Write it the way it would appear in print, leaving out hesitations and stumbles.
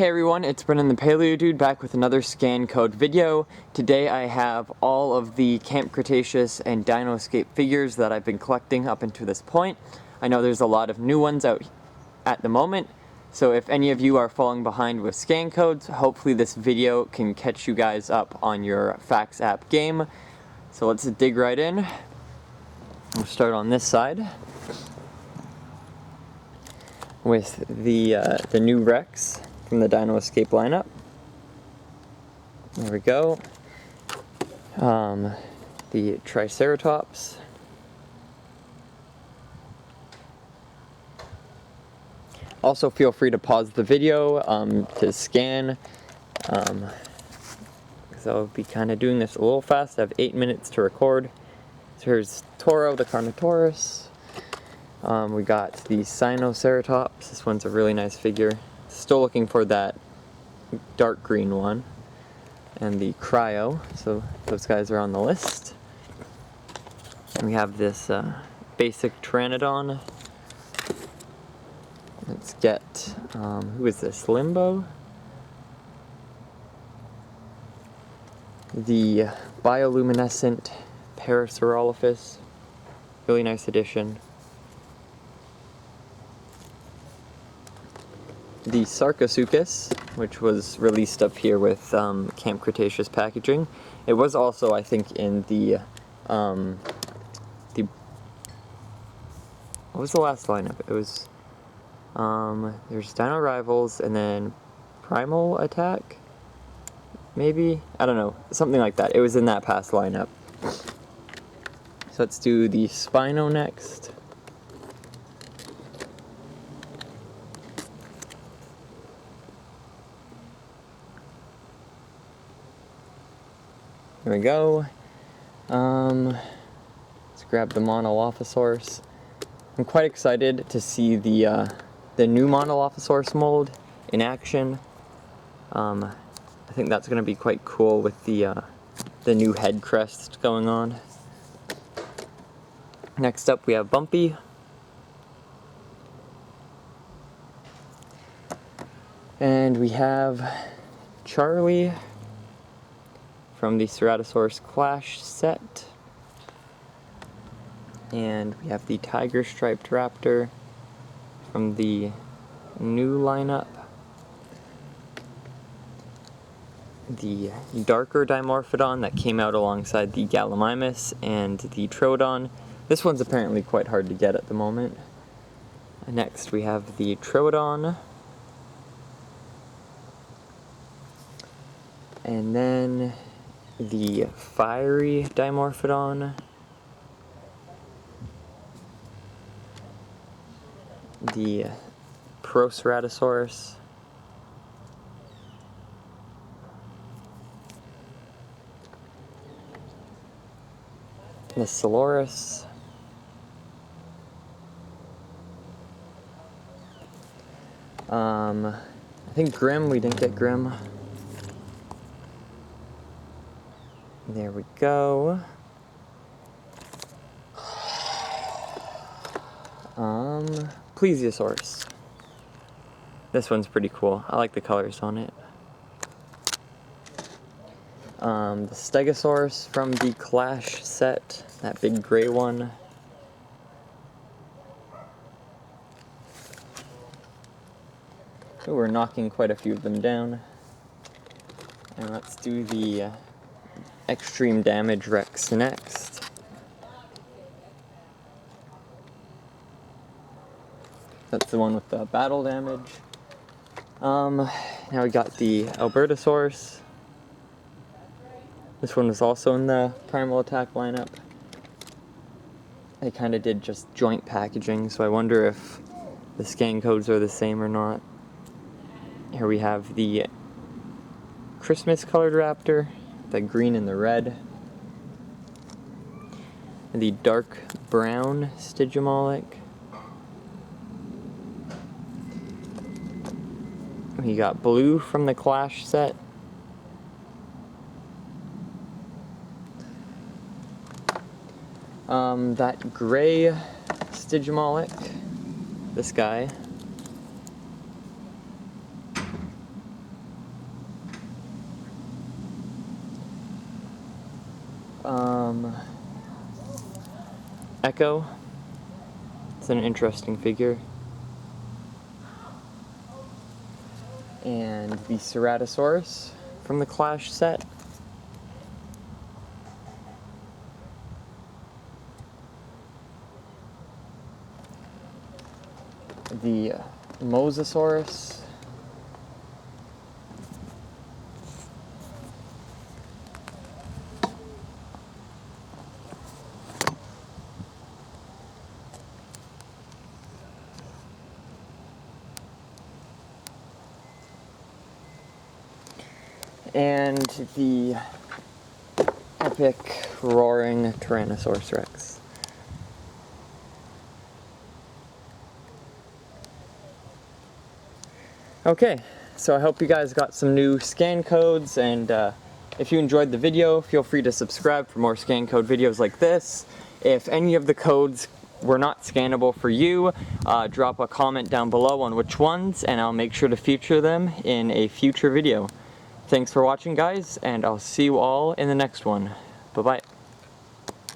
Hey everyone, it's Brennan the Paleo Dude back with another scan code video. Today I have all of the Camp Cretaceous and Dino Escape figures that I've been collecting up until this point. I know there's a lot of new ones out at the moment, so if any of you are falling behind with scan codes, hopefully this video can catch you guys up on your Facts app game. So let's dig right in. We'll start on this side with the new Rex from the Dino Escape lineup. There we go. The Triceratops. Also feel free to pause the video to scan, because I'll be kind of doing this a little fast. I have 8 minutes to record. So here's Toro, the Carnotaurus. We got the Spinosaurus. This one's a really nice figure. Still looking for that dark green one. And the Cryo, so those guys are on the list. And we have this basic Pteranodon. Let's get, who is this, Limbo? The bioluminescent Herrerasaurus, really nice addition. The Sarcosuchus, which was released up here with Camp Cretaceous packaging. It was also, I think, in the what was the last lineup? It was, there's Dinorivals and then Primal Attack? Maybe? I don't know. Something like that. It was in that past lineup. So let's do the Spino next. There we go. Let's grab the monolophosaurus. I'm quite excited to see the new monolophosaurus mold in action. I think that's going to be quite cool with the new head crest going on. Next up we have Bumpy. And we have Charlie from the Ceratosaurus Clash set. And we have the Tiger Striped Raptor from the new lineup. The darker Dimorphodon that came out alongside the Gallimimus and the Pteranodon. This one's apparently quite hard to get at the moment. Next we have the Pteranodon. And then the fiery Dimorphodon, the Proceratosaurus, the Solorus, I think Grim, we didn't get Grim. There we go. Plesiosaurus. This one's pretty cool. I like the colors on it. The Stegosaurus from the Clash set, that big gray one. So we're knocking quite a few of them down. And let's do the Extreme Damage Rex next. That's the one with the battle damage. Now we got the albertosaurus. This one was also in the Primal Attack lineup. They kind of did just joint packaging, so I wonder if the scan codes are the same or not. Here we have the Christmas colored raptor, the green and the red. And the dark brown Stygimoloch. We got blue from the Clash set. That gray Stygimoloch, this guy. Echo. It's an interesting figure. And the Ceratosaurus from the Clash set. The mosasaurus. And the epic roaring Tyrannosaurus Rex. Okay, so I hope you guys got some new scan codes, and if you enjoyed the video, feel free to subscribe for more scan code videos like this. If any of the codes were not scannable for you, drop a comment down below on which ones, and I'll make sure to feature them in a future video. Thanks for watching, guys, and I'll see you all in the next one.